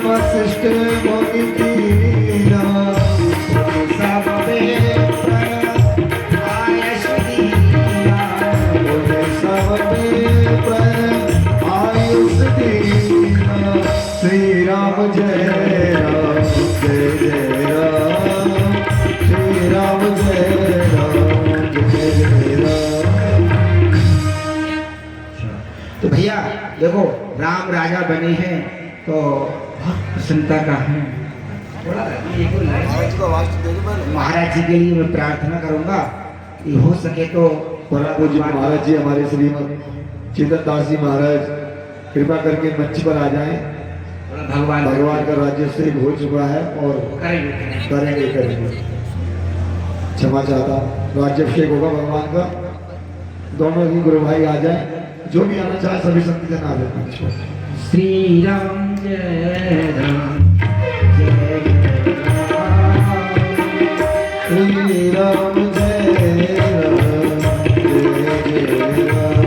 Speaker 1: वशिष्ठ मुनि की,
Speaker 2: सब बेप्र आयुष दीना,
Speaker 1: सब बेप्र आयुष दीना। श्री राम जय राम जय जय राम, श्री राम जय राम जय जय राम।
Speaker 2: तो भैया देखो राम राजा बने हैं तो बहुत प्रसन्नता का है। महाराज जी के लिए मैं प्रार्थना करूंगा कि हो सके तो
Speaker 1: पूज्य महाराज जी, हमारे श्रीमद चेतन दास जी महाराज कृपा करके मंच पर आ जाएं।
Speaker 2: भगवान
Speaker 1: भगवान का राज्याभिषेक हो चुका है और करेंगे। क्षमा चाहता हूँ, राज्याभिषेक होगा भगवान का। दोनों ही गुरु भाई आ जाए, जो भी आना चाहे सभी संत जन आ जाए।
Speaker 2: श्री राम जय राम जय जय राम,
Speaker 1: श्री राम जय राम जय जय राम,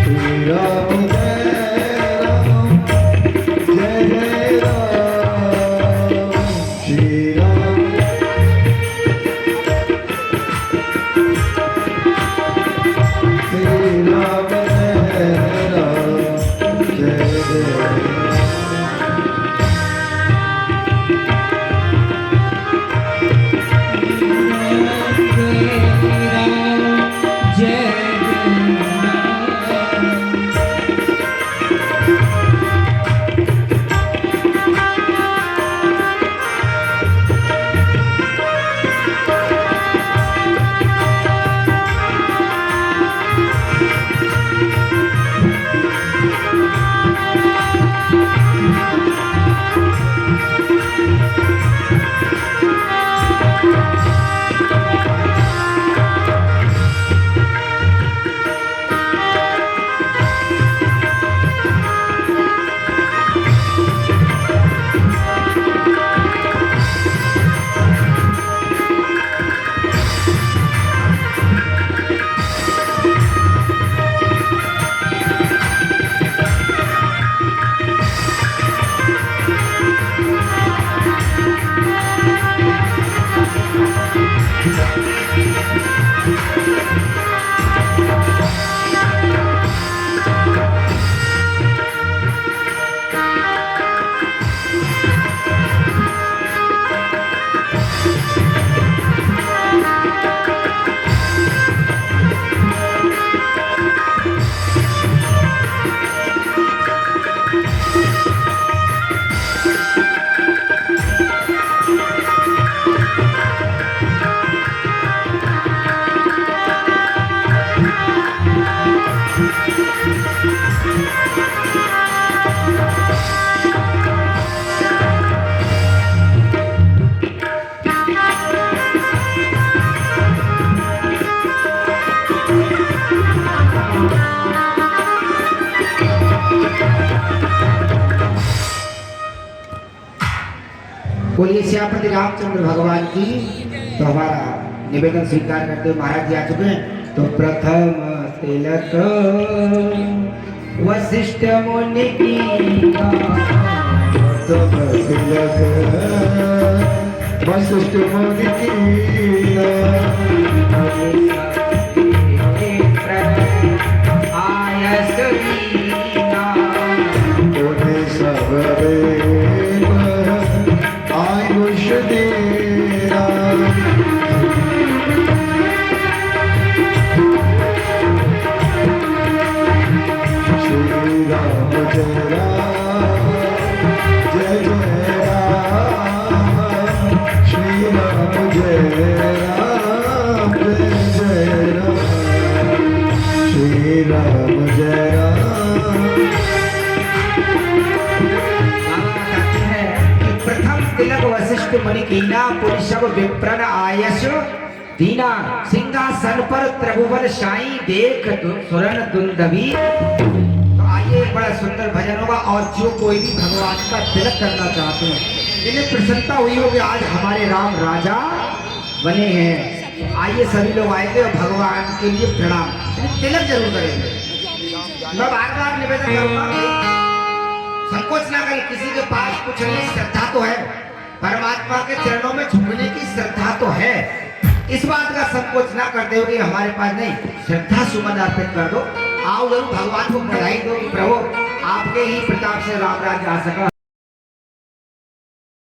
Speaker 1: श्री राम जय राम जय जय राम, श्री राम। श्री राम जय राम जय जय राम।
Speaker 2: बोलिए श्यामपति रामचंद्र भगवान की। तो हमारा निवेदन स्वीकार करते हुए महाराज जी आ चुके हैं। तो प्रथम तिलक वशिष्ठ मुनि की
Speaker 1: वशिष्ठ मुनि की
Speaker 2: आयस
Speaker 1: उन्हें सब आयुष देना श्री राम जय राम जय जय राम श्री राम जय राम जय जय राम श्री राम जय राम।
Speaker 2: प्रथम तिलक वशिष्ठ मुनि कीना पुरुषव विप्रन आयस दीना सिंहासन पर त्रिभुवन साई देख सुरन दुंदवी। तो आइए एक बड़ा सुंदर भजन होगा और जो कोई भी भगवान का तिलक करना चाहते हैं इन्हें प्रसन्नता हुई होगी आज हमारे राम राजा बने हैं। आइए सभी लोग आएंगे और भगवान के लिए प्रणाम तिलक जरूर करेंगे। मैं बार बार निवेदन करूंगा कि संकोच ना करें, किसी के पास कुछ नहीं, श्रद्धा तो है, परमात्मा के चरणों में झुकने की श्रद्धा तो है, इस बात का संकोच ना करते हो कि हमारे पास नहीं, श्रद्धा सुमन अर्पित कर दो। आओ जरूर भगवान को बधाई दो कि प्रभु आपके ही प्रताप से राम राज्य आ सका।